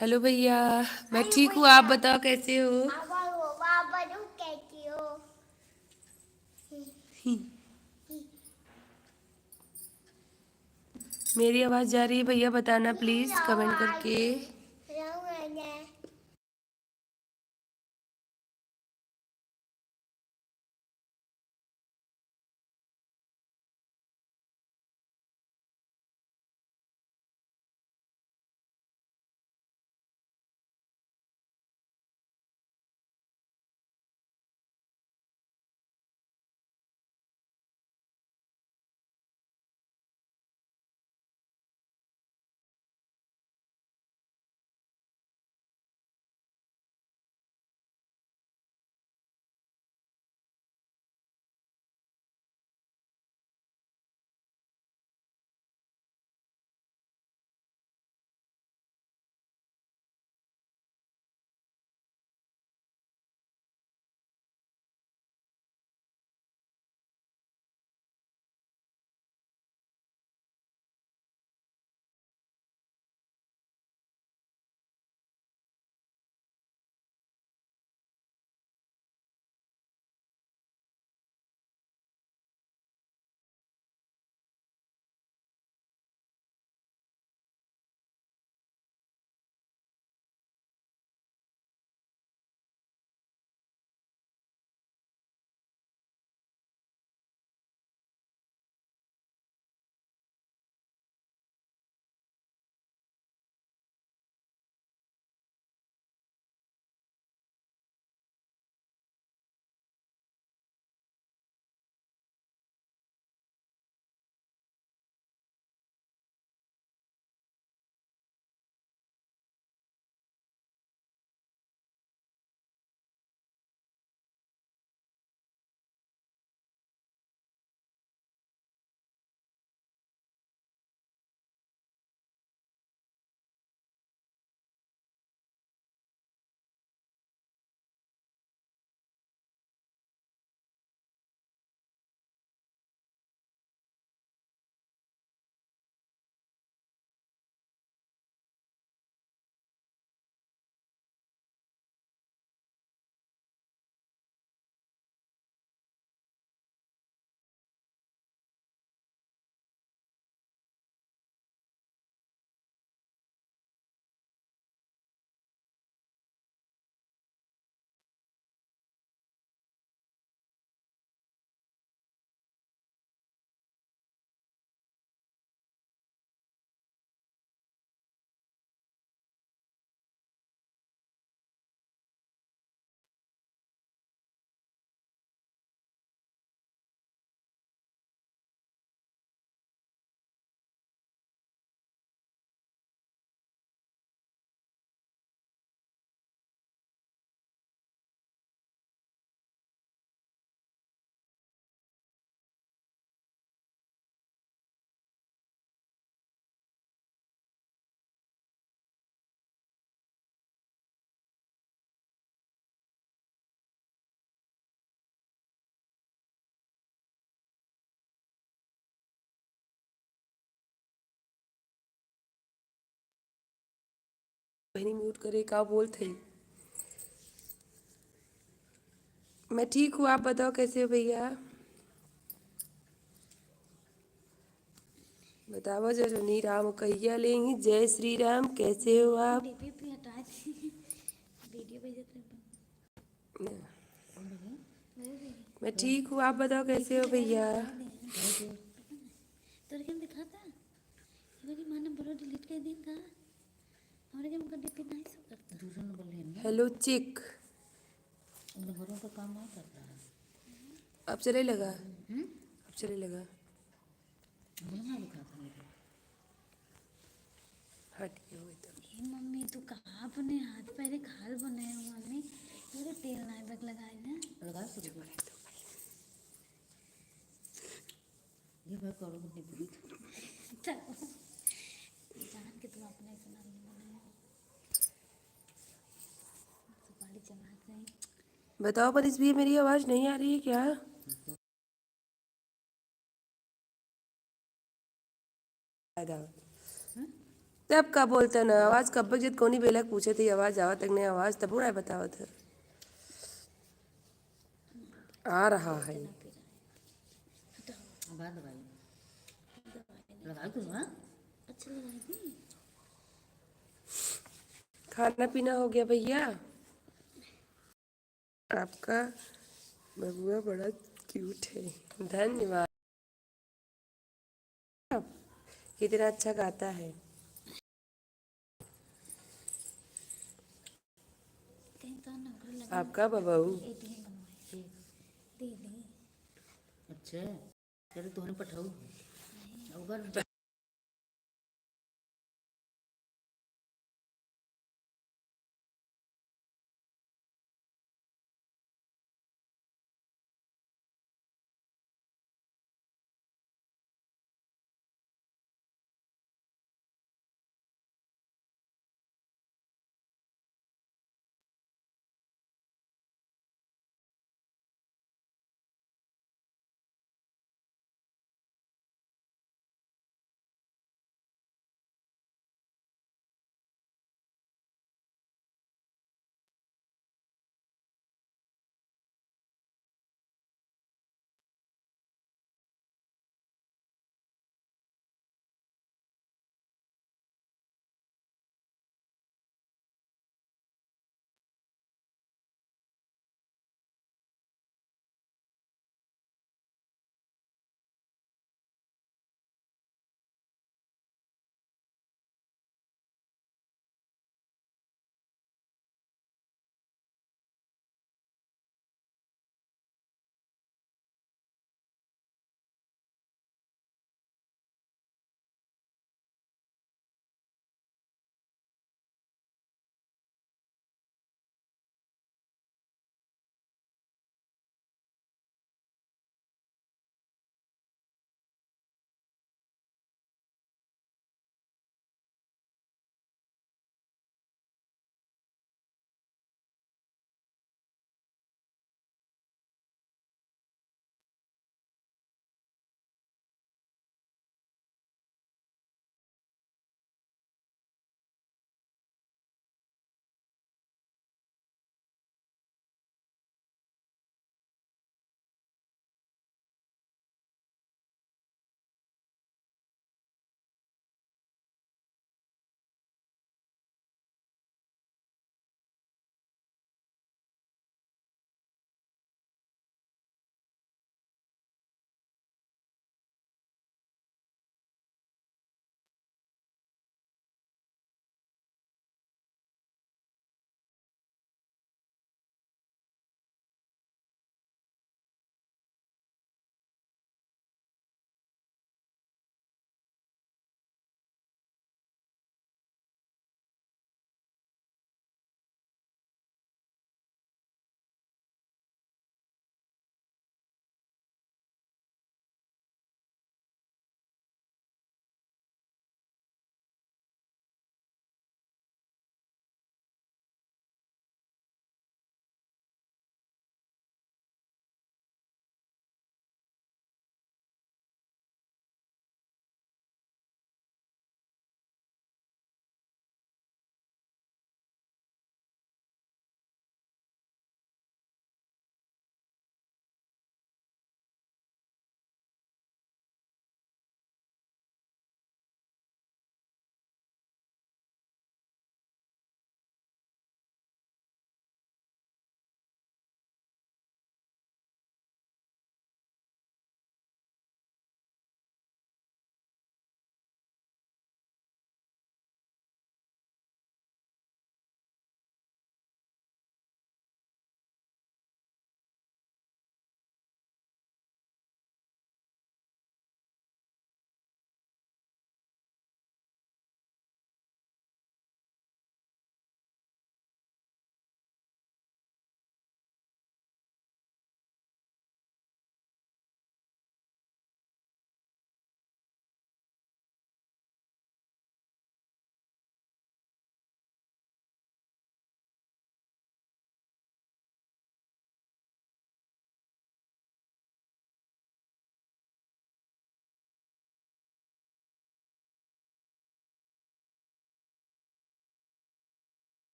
Hello भैया, मैं ठीक हूँ। आप बताओ कैसे हो? मेरी आवाज़ जा रही है भैया? बताना प्लीज़ कमेंट करके। बहनी म्यूट करे का बोलते? मैं ठीक हूँ। आप बताओ कैसे हो भैया? बताओ जरा। नी राम कहिया लेंगी। जय श्री राम। कैसे हो आप? मैं ठीक हूँ। आप बताओ कैसे हो भैया? हेलो चिक। अब चले लगा? अब चले लगा? हट गया वो तो। मम्मी तू कहाँ अपने हाथ पैरे खाल बनाए हो मम्मी? मेरे तेल नाई बग लगाए ना लगा से ये भाई करो नहीं पूरी जान के तुम अपने से नाम नहीं बनाए सुपारी चला गई। बताओ पर इस भी मेरी आवाज़ नहीं आ रही है क्या? तब का बोलते न आवाज कब जब कोनी बेलक पूछे थी आवाज आवा तक ने आवाज तब ना बतावत है आ रहा है। ना पी रहा है हटाओ बाद दवाई दवाई लगा दूँ हाँ। अच्छा लगाएगी। खाना पीना हो गया भैया आपका बबुआ बड़ा क्यूट है धन्यवाद कितना अच्छा गाता है कहीं तो नौकरी लगे आपका बबू एटीएम बनवाए दीदी अच्छा चलो तोहने पठाऊ अगर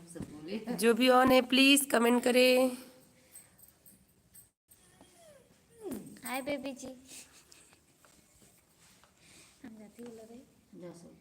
सब बोले जो भी ऑन है प्लीज कमेंट करें। हाय बेबी जी। हम जाती बोल रहे जा सब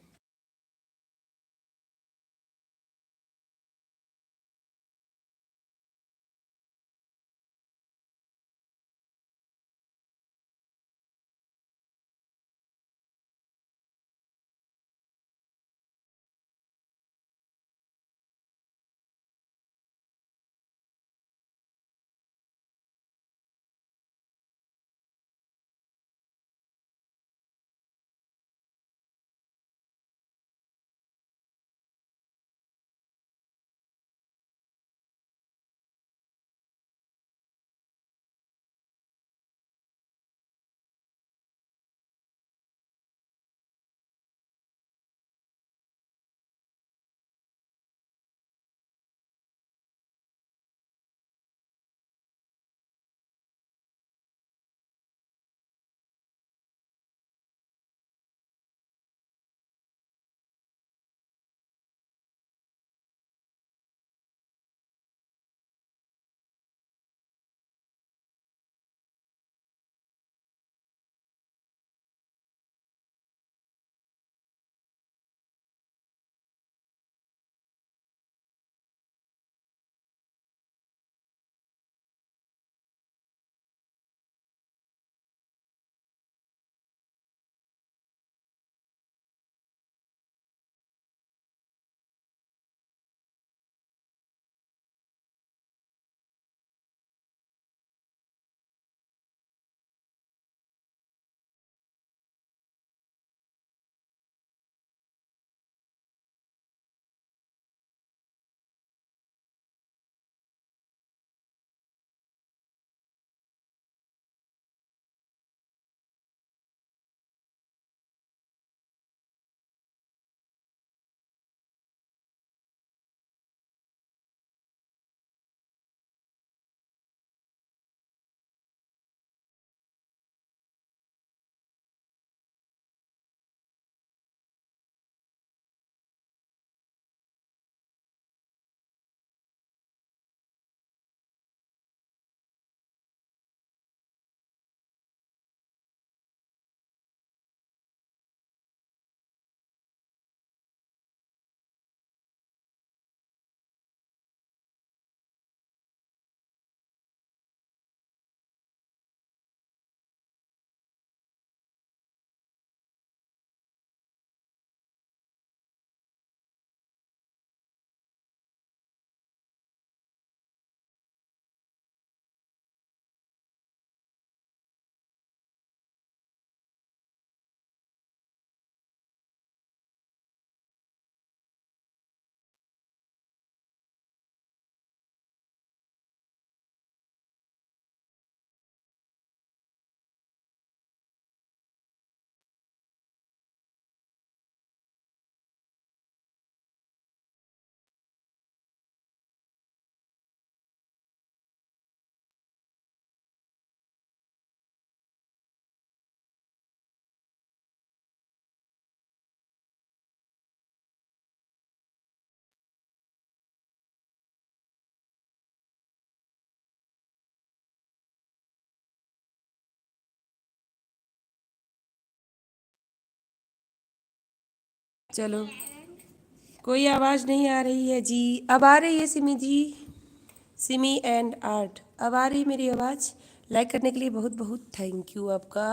चलो, कोई आवाज़ नहीं आ रही है जी। अब आ रही है सिमी जी। सिमी एंड आर्ट, अब आ रही मेरी आवाज़। लाइक करने के लिए बहुत बहुत थैंक यू आपका,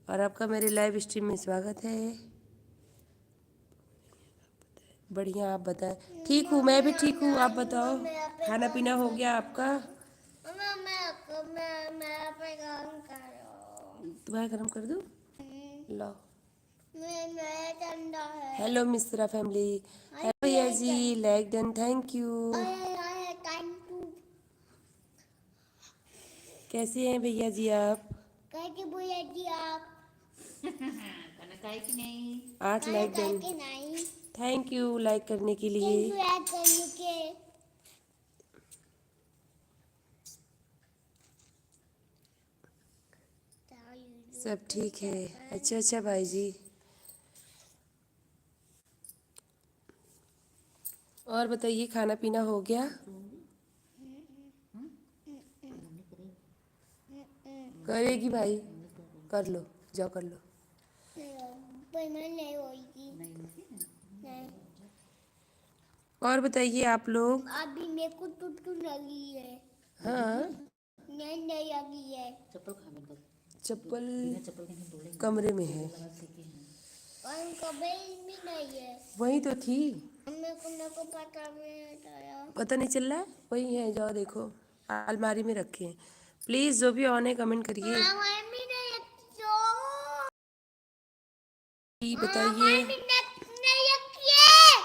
और आपका मेरे लाइव स्ट्रीम में स्वागत है। बढ़िया, आप बताएं। ठीक हूँ, मैं भी ठीक हूँ, आप बताओ। खाना पीना हो गया आपका? तुम्हारा गर्म कर दूँ? लो। Hello Mishra family. हेलो भैया जी, लाइक डन, थैंक यू। कैसे हैं भैया जी आप? खाना खाए कि नहीं 8 like done, thank you like करने के लिए। सब ठीक है। अच्छा अच्छा भाई जी। और बताइए, खाना पीना हो गया? करेगी भाई, कर लो, जाओ कर लो। पर मैं नहीं होगी। नहीं। और बताइए आप लोग। अभी मेरे को टुटू लगी है। हाँ, नहीं नहीं लगी है। चप्पल खा में कर चप्पल बिना चप्पल के नहीं तोड़ेंगे कमरे में है। लगा सीखे हैं और कभी भी नहीं है। वही तो थी, मेरे को पता भी नहीं चला। पता नहीं चल रहा है। वही है, जाओ देखो, अलमारी में रखे हैं। प्लीज़ जो भी ऑन है कमेंट करिए, मम्मी ने तो बताइए। मम्मी ने नहीं किए।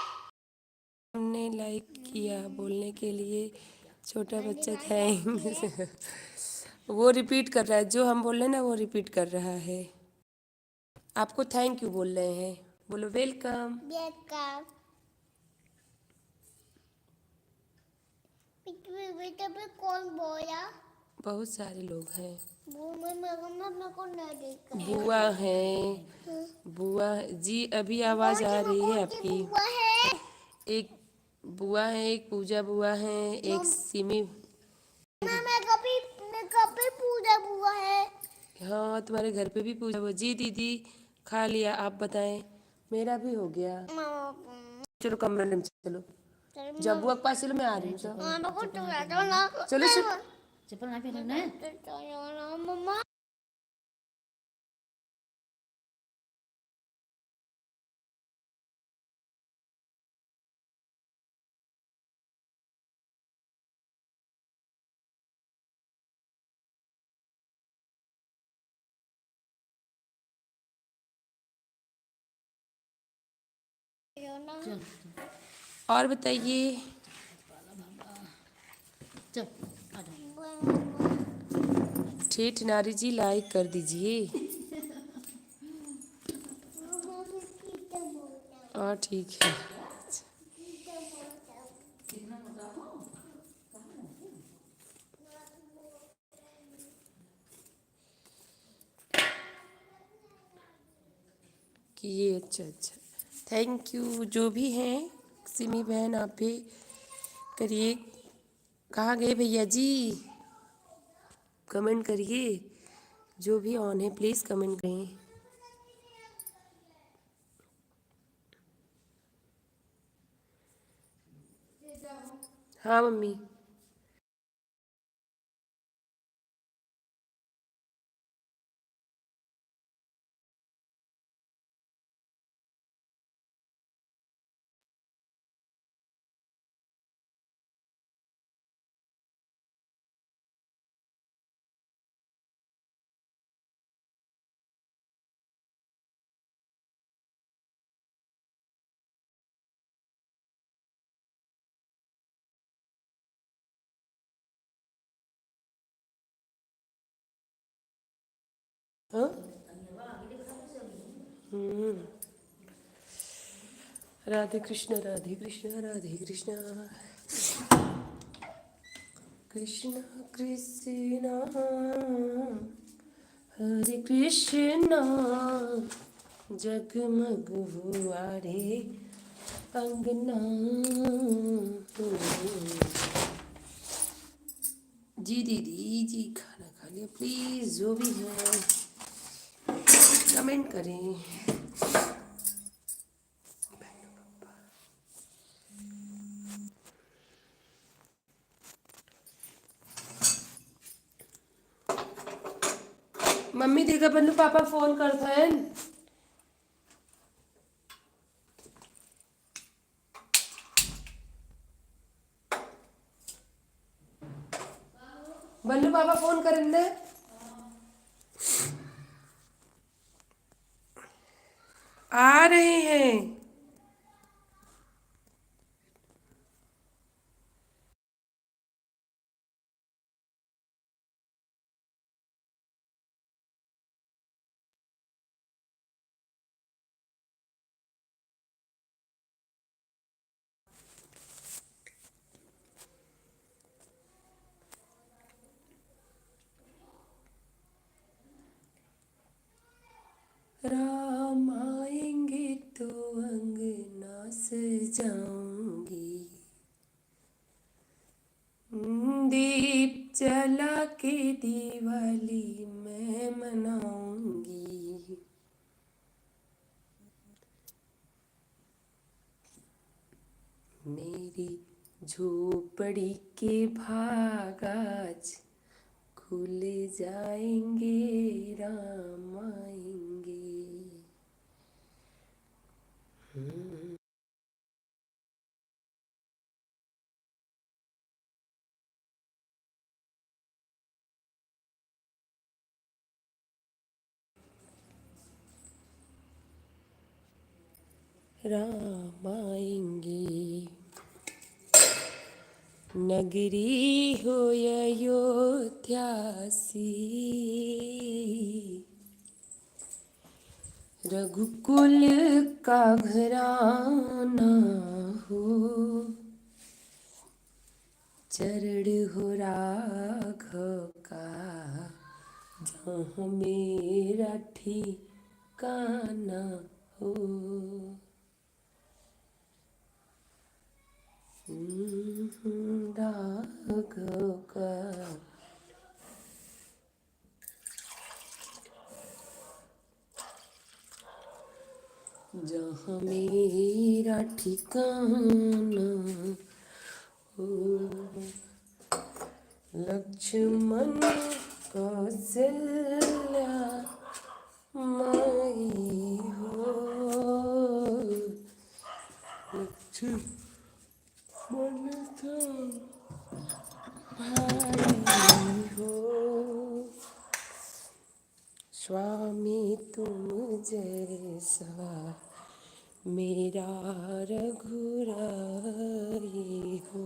हमने लाइक किया बोलने के लिए। छोटा बच्चा थैंक्स। वो रिपीट कर रहा है, जो हम बोल रहे हैं ना वो रिपीट कर रहा है। आपको थैंक यू बोल रहे हैं, बोलो वेलकम। बेटा बेटा पे कौन बोला? बहुत सारे लोग हैं। वो मैं मेरे को नहीं देखा। बुआ हैं, बुआ जी अभी आवाज़ आ रही है आपकी। बुआ है। एक बुआ है, एक पूजा बुआ है, एक सिमी। मैं कभी पूजा बुआ है। हाँ, तुम्हारे घर पे भी पूजा बुआ। जी दीदी खा लिया, आप बताएं। मेरा भी हो गया। चलो कमरे में चलो, जब बुआ के पास चलो, मैं आ रही हूँ। चलो चलो। चप्पल ना पहनना है मम्मा चल और बताइए। चल आ जाओ ठेठ नारी जी लाइक कर दीजिए। और ठीक है। कि ये अच्छा अच्छा, थैंक यू जो भी हैं। सिमी बहन आप भी करिए। कहाँ गए भैया जी? कमेंट करिए, जो भी ऑन है प्लीज़ कमेंट करें। हाँ मम्मी। हाँ, राधे कृष्ण राधे कृष्ण राधे कृष्ण कृष्ण कृष्ण हरे कृष्ण। जगमग हुआ रे अंगना। जी दीदी जी खाना खा लिया। प्लीज़ जो भी है कमेंट करें। मम्मी देखा बन्नू पापा फोन करता है। बन्नू पापा फोन करेंगे। आ रहे हैं। राम आएंगे तो झोपड़ी के भाग आज खुल जाएंगे, राम आएंगे। राम आएंगे। नगरी हो अयोध्या सी, रघुकुल का घराना हो, चरण हो राघव का जहाँ मेरा ठिकाना हो। राघव का जहाँ मेरा ठिकाना हो। लक्ष्मण कौशल्या माई हो, लक्ष्मण का भाई हो। स्वामी तुम जैसा मेरा रघुराई हो।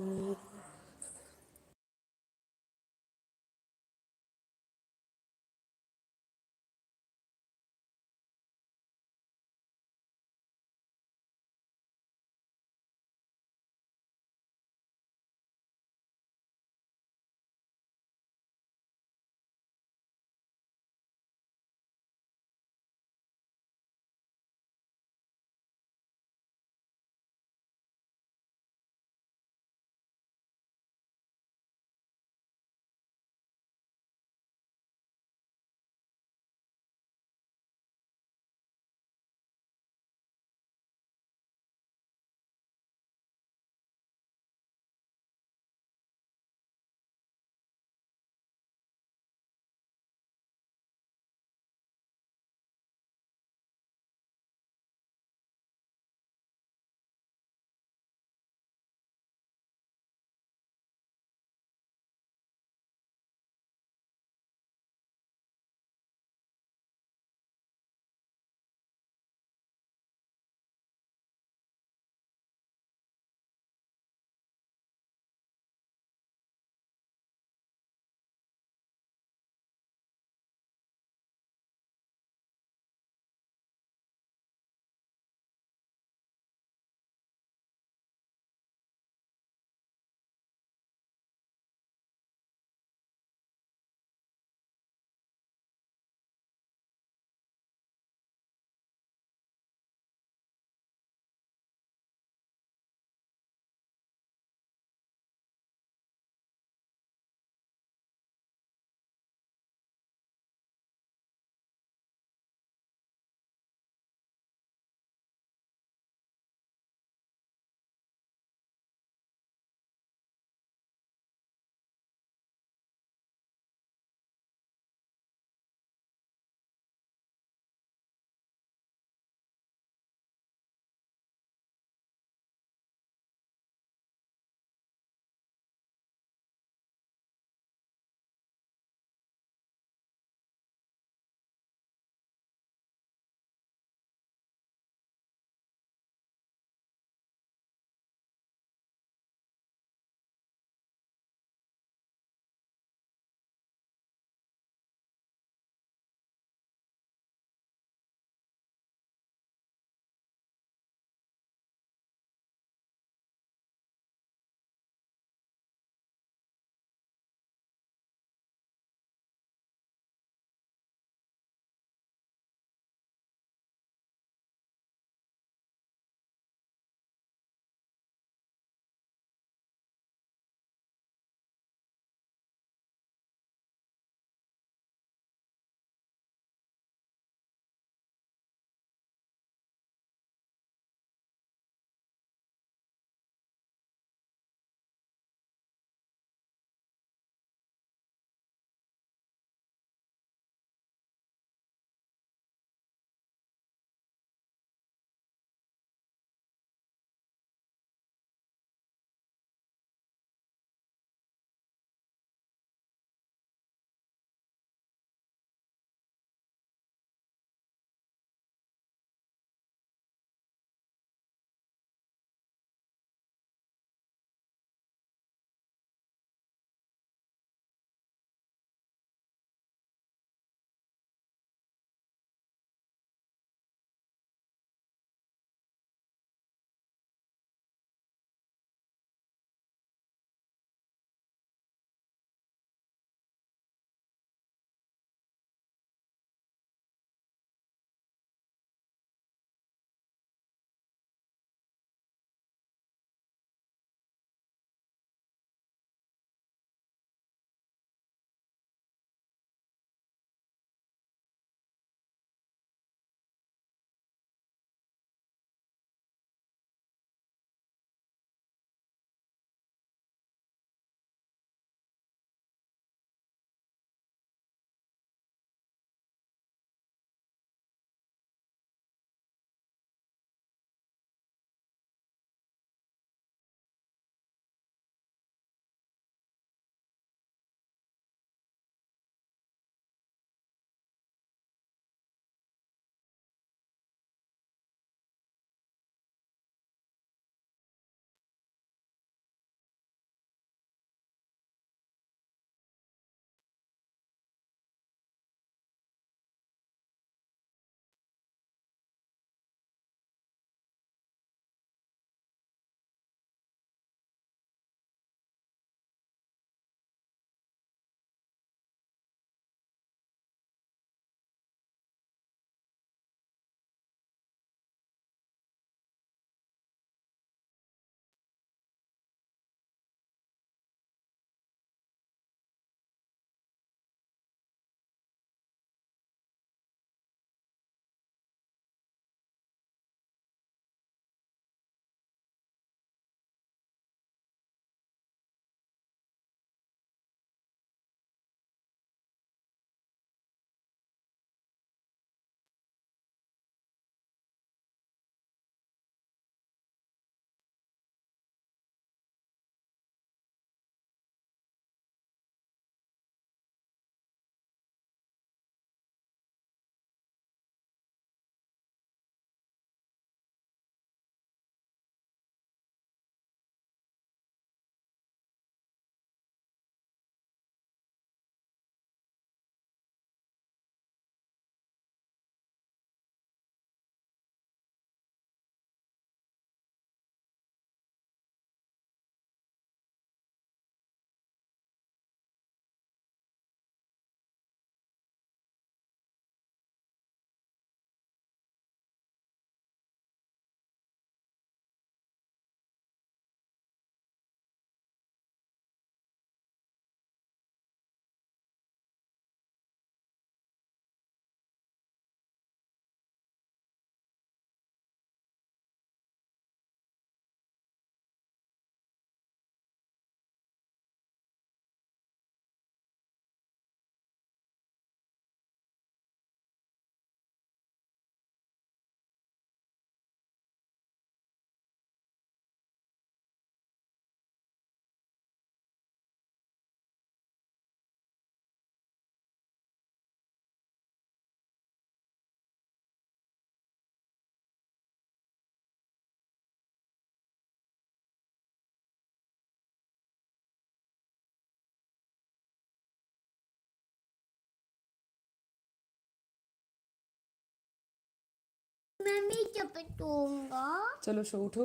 मैं भी चपटूंगा। चलो सो उठो।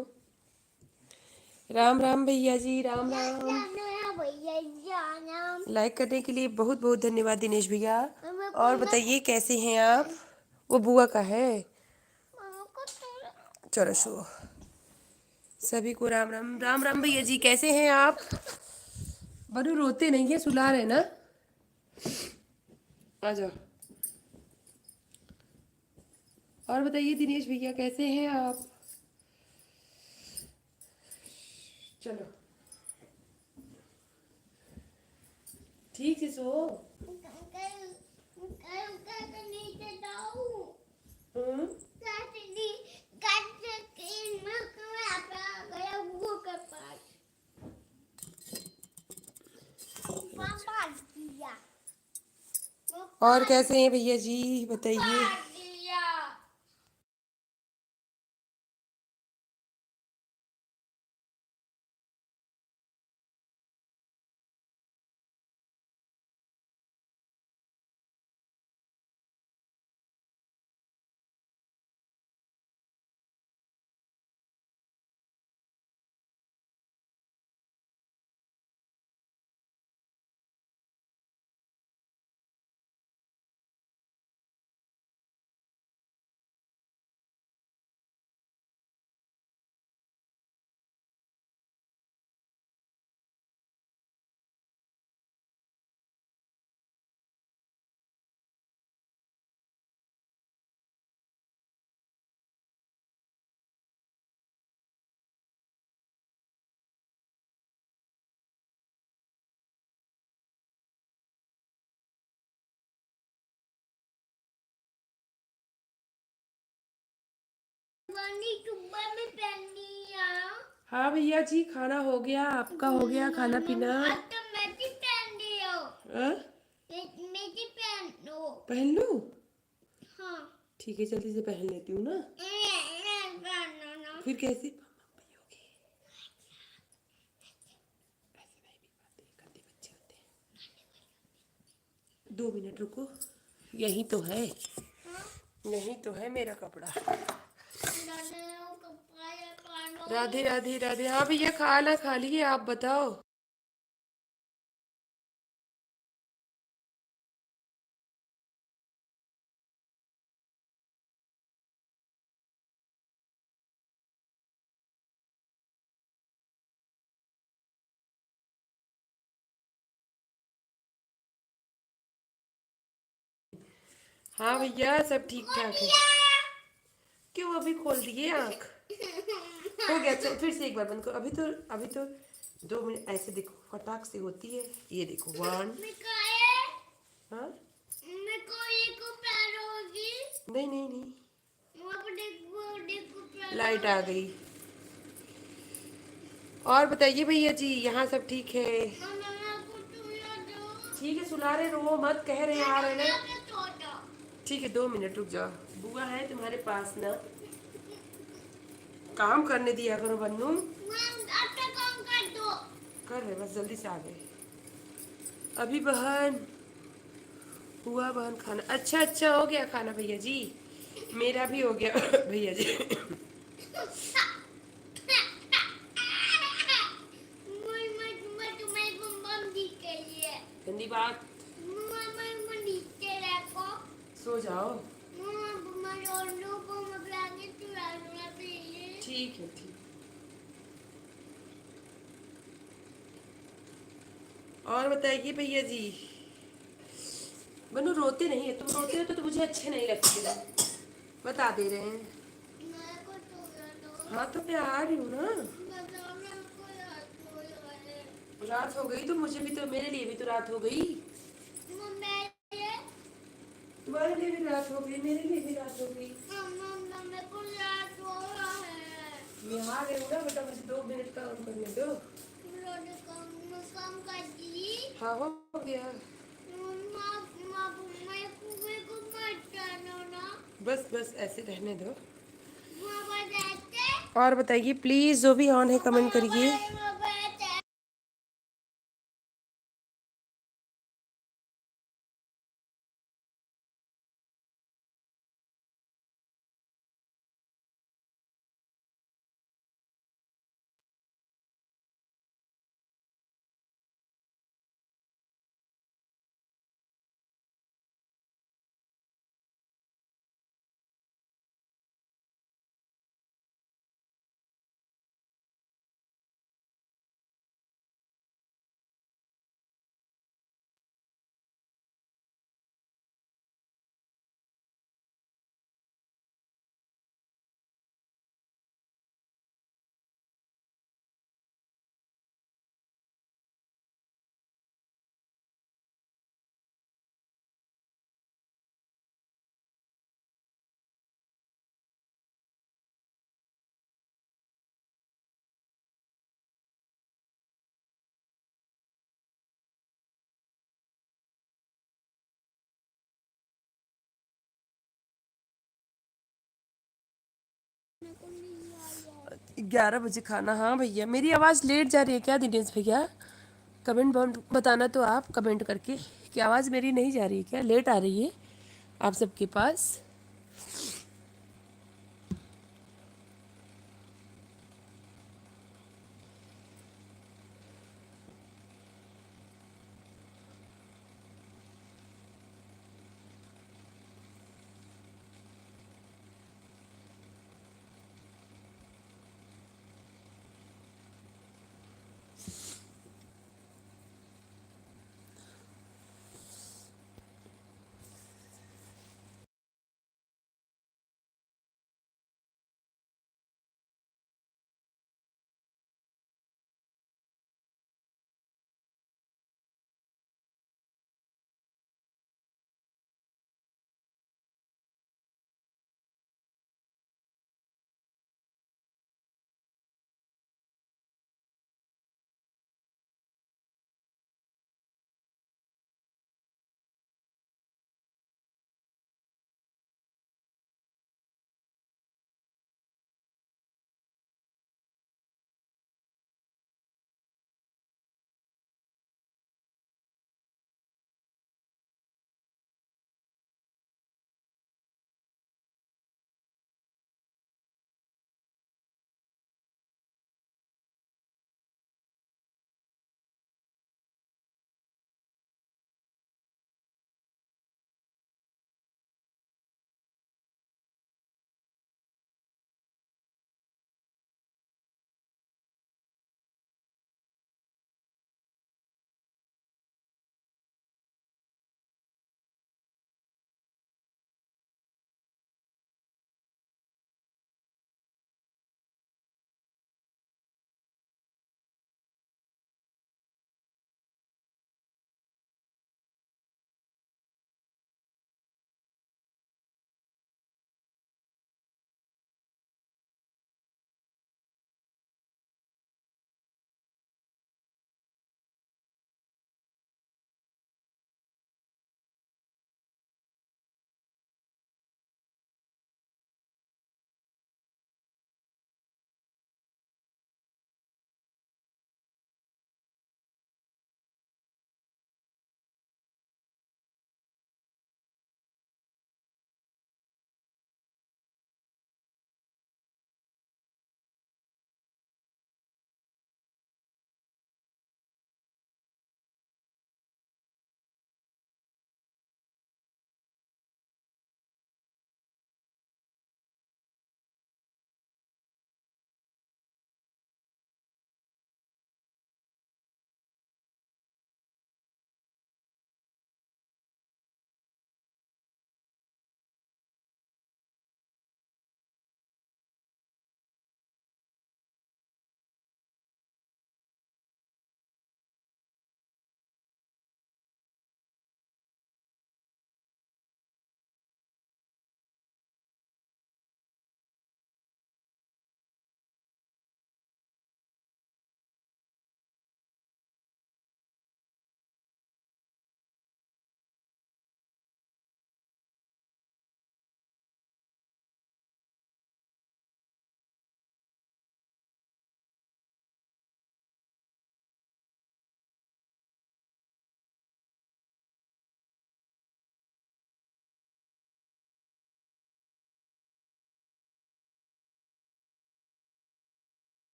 राम राम भैया जी, राम राम। जाना भैया जाना। लाइक करने के लिए बहुत बहुत धन्यवाद दिनेश भैया। मम्मा और बताइए कैसे हैं आप? वो बुआ का है। को थोड़ा चलो सो। सभी को राम राम। राम राम भैया जी, कैसे हैं आप? बनु रोते नहीं है, सुला रहे ना? आ जाओ। और बताइए दिनेश भैया कैसे हैं आप? चलो ठीक से सो। नीचे जाऊं। हम्म, और कैसे हैं भैया जी बताइए। में पहनी है। हाँ भैया जी, खाना हो गया, आपका हो गया खाना पीना? तो मैं भी पहन रही हूँ। हाँ? मैं भी पहन लो। पहन लूं? हाँ। ठीक है, जल्दी से पहन लेती हूँ ना। पहनो ना। फिर कैसे पियोगे? ऐसे नहीं भी पाते, गंदे बच्चे होते हैं। 2 मिनट रुको, यही तो है, यही तो है मेरा कपड़ा। राधे राधे राधे। हाँ भैया, खाना खा लिए, आप बताओ। हाँ भैया, सब ठीक ठाक है। क्यों अभी खोल दिए आँख? हो गया, चल फिर से एक बार बंद करो। अभी तो 2 मिनट ऐसे देखो, फटाक से होती है। ये देखो 1। हाँ, नहीं नहीं नहीं, लाइट आ गई। और बताइए भैया जी, यहाँ सब ठीक है? ठीक है, सुला रहे, रो मत, कह रहे आ रहे ना। ठीक है, 2 मिनट रुक जाओ। बुआ है तुम्हारे पास ना, काम करने दिया करो बन्नू। कर रहे, बस जल्दी से आ गए। अभी बहन हुआ, बहन खाना। अच्छा अच्छा, हो गया खाना भैया जी, मेरा भी हो गया भैया जी। गंदी बात, सो जाओ। ठीक है, ठीक। और बताइए भैया जी। बनु रोते नहीं है, तुम रोते हो तो मुझे अच्छे नहीं लगते, बता दे रहे हैं। हाँ तो मैं आ रही हूँ ना। रात हो गई तो मुझे भी तो, मेरे लिए भी तो रात हो गई। तुम्हारे लिए भी रात हो गई, मेरे लिए भी रात हो गई। मैं आ रही हूँ ना बेटा, मुझे 2 मिनट काम करने दो। हाँ हो गया, बस बस ऐसे रहने दो। और बताइए प्लीज़, जो भी ऑन है कमेंट करिए। 11 बजे खाना। हाँ भैया, मेरी आवाज़ लेट जा रही है क्या दिनेश भैया? कमेंट बताना तो आप कमेंट करके कि आवाज़ मेरी नहीं जा रही है क्या, लेट आ रही है आप सबके पास?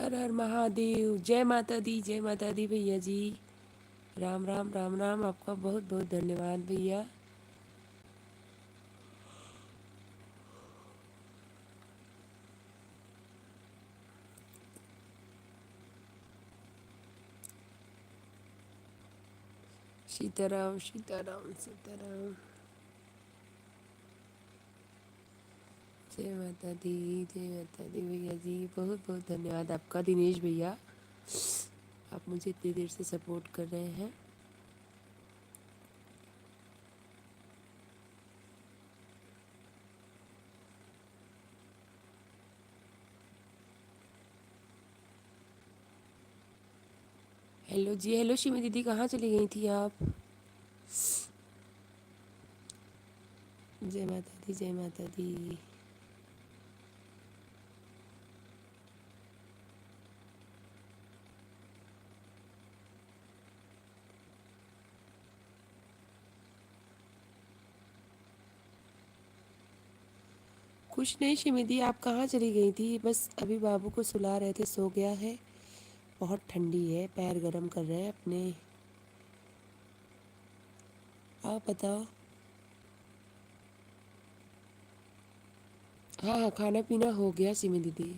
हर हर महादेव। जय माता दी भैया जी। राम राम राम राम। आपका बहुत बहुत धन्यवाद भैया। सीताराम सीताराम सीताराम। जय माता दी भैया जी। बहुत बहुत धन्यवाद आपका दिनेश भैया। आप मुझे इतनी देर से सपोर्ट कर रहे हैं। हेलो जी। हेलो शिमी दीदी, कहाँ चली गई थी आप? जय माता दी जय माता दी। कुछ नहीं शिमी दी, आप कहाँ चली गई थी? बस अभी बाबू को सुला रहे थे, सो गया है। बहुत ठंडी है, पैर गरम कर रहे हैं अपने। आप बताओ। हाँ हाँ, खाना पीना हो गया सिमी दीदी।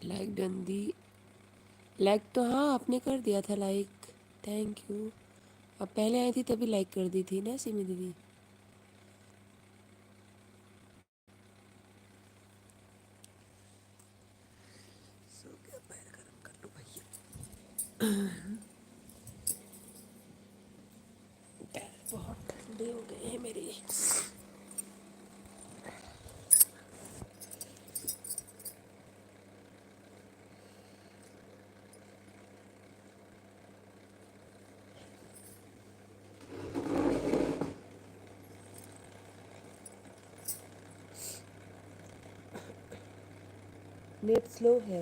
Like done the. लाइक तो हाँ आपने कर दिया था लाइक। Thank you. अब पहले आई थी तभी लाइक कर दी थी ना सिमी दीदी। सो गया, पैर गरम कर लो भैया। पैर बहुत ठंडे हो गए हैं मेरे। नेट स्लो है।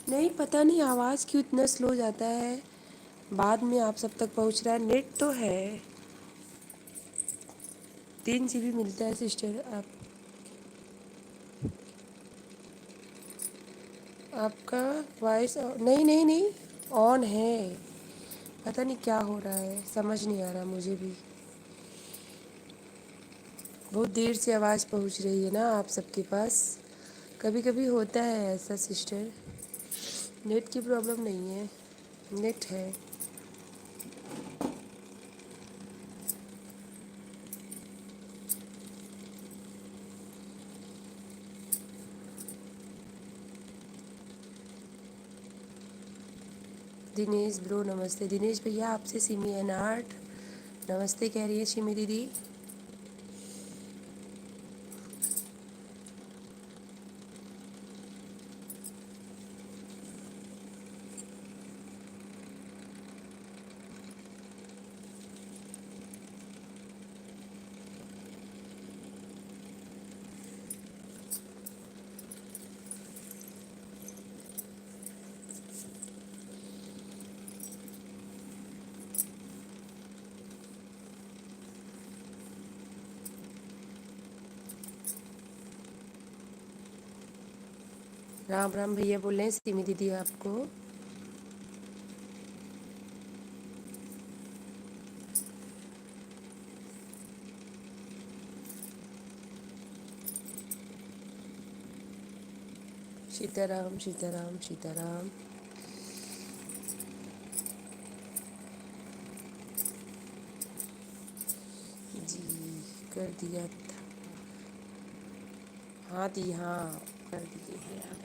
नहीं पता नहीं आवाज़ क्यों इतना स्लो जाता है, बाद में आप सब तक पहुंच रहा है। नेट तो है, 3 GB मिलता है सिस्टर। आपका वॉइस नहीं नहीं नहीं ऑन है। पता नहीं क्या हो रहा है, समझ नहीं आ रहा मुझे भी। बहुत देर से आवाज़ पहुंच रही है ना आप सबके पास। कभी कभी होता है ऐसा सिस्टर। नेट की प्रॉब्लम नहीं है, नेट है। दिनेश ब्रो नमस्ते। दिनेश भैया आपसे सिमी एन आर्ट नमस्ते कह रही है सिमी दीदी। राम राम भैया बोल रहे हैं सिमी दीदी आपको। सीताराम सीताराम सीताराम। जी कर दिया था। हाँ दी हाँ, कर दिए हैं आप।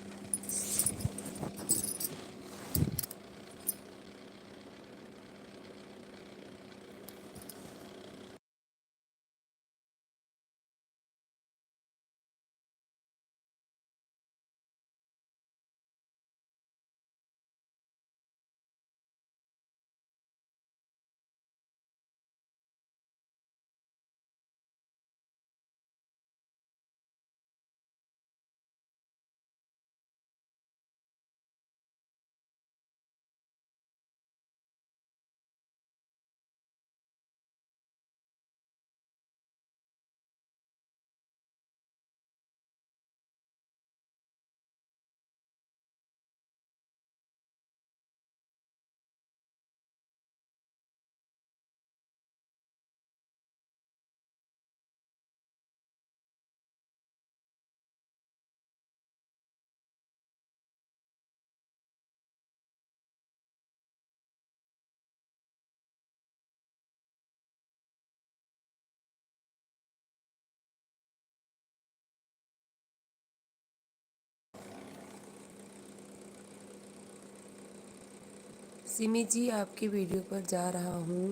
सिमी जी आपकी वीडियो पर जा रहा हूँ।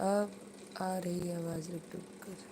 अब आ रही आवाज़ रुक रुक कर।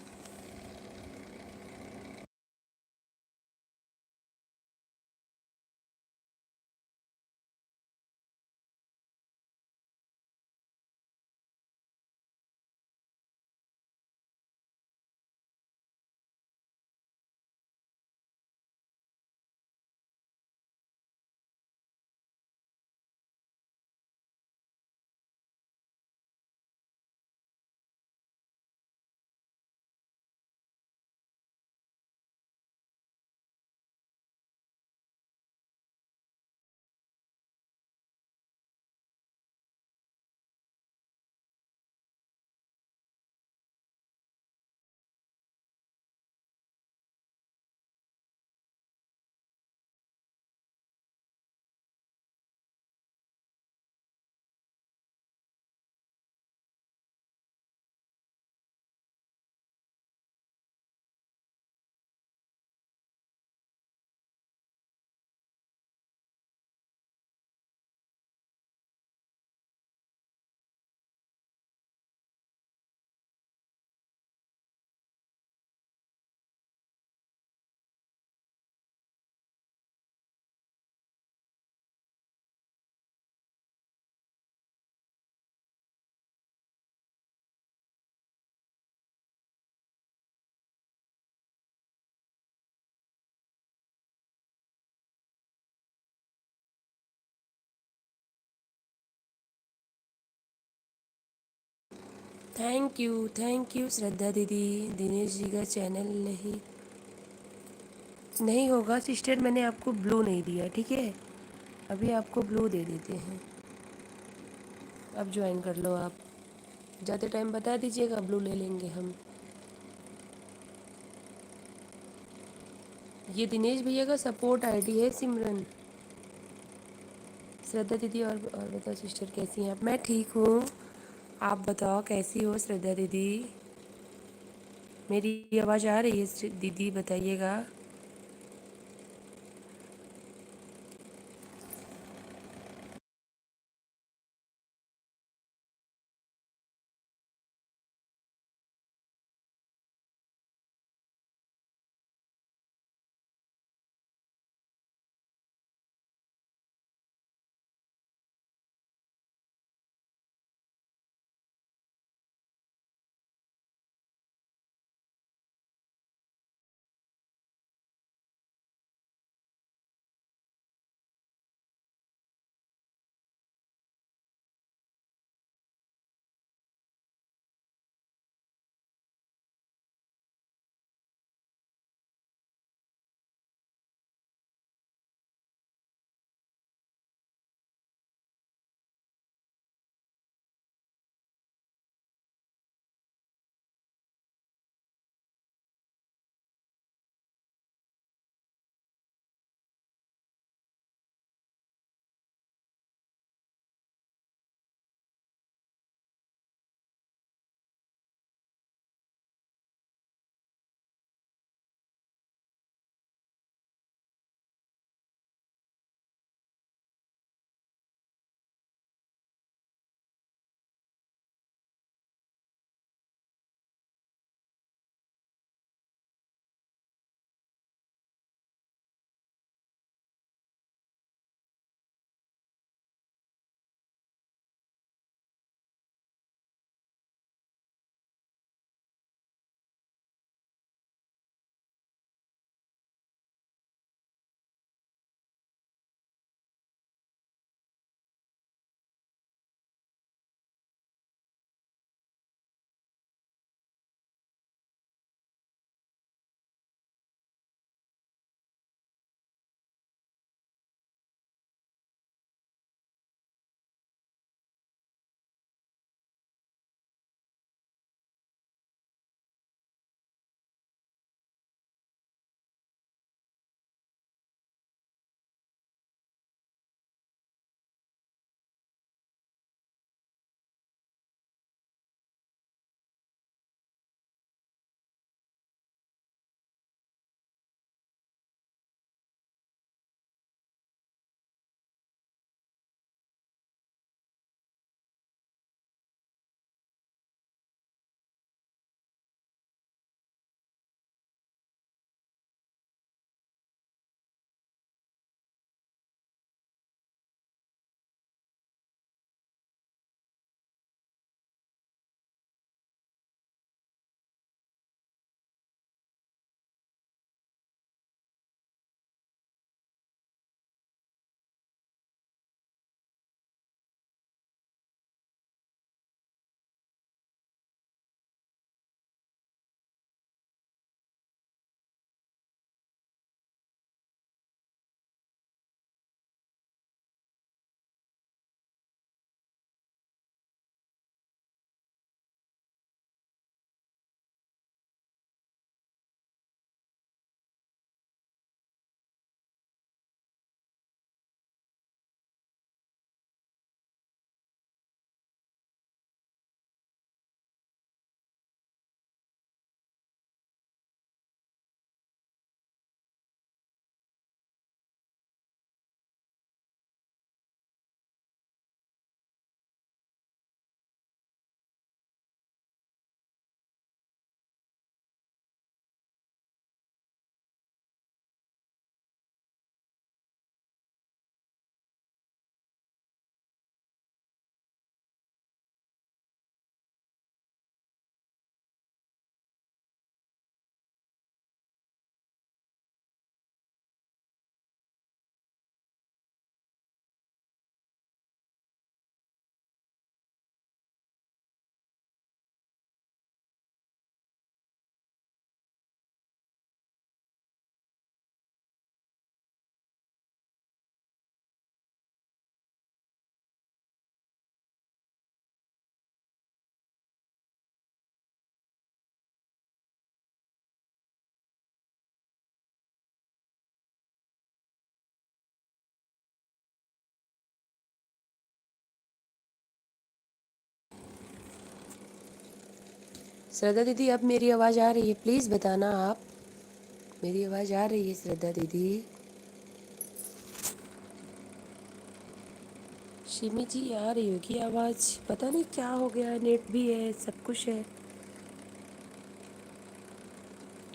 थैंक यू श्रद्धा दीदी। दिनेश जी का चैनल नहीं नहीं होगा सिस्टर, मैंने आपको ब्लू नहीं दिया, ठीक है। अभी आपको ब्लू दे देते हैं, अब ज्वाइन कर लो आप। जाते टाइम बता दीजिएगा, ब्लू ले लेंगे हम। ये दिनेश भैया का सपोर्ट आईडी है सिमरन। श्रद्धा दीदी और बताओ सिस्टर कैसी हैं आप? मैं ठीक हूँ, आप बताओ कैसी हो श्रद्धा दीदी? मेरी आवाज़ आ रही है दीदी, बताइएगा। श्रद्धा दीदी अब मेरी आवाज़ आ रही है, प्लीज़ बताना आप। मेरी आवाज़ आ रही है श्रद्धा दीदी? शिमी जी आ रही होगी आवाज़, पता नहीं क्या हो गया, नेट भी है सब कुछ है।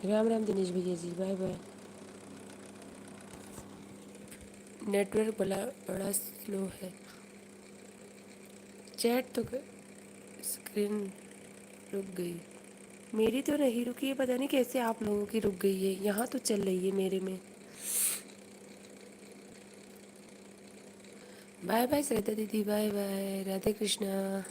राम राम दिनेश भैया जी, बाय बाय। नेटवर्क बड़ा बड़ा स्लो है। चैट तो स्क्रीन रुक गई, मेरी तो नहीं रुकी है, पता नहीं कैसे आप लोगों की रुक गई है, यहाँ तो चल रही है मेरे में। बाय बाय श्रद्धा दीदी, बाय बाय, राधे कृष्णा।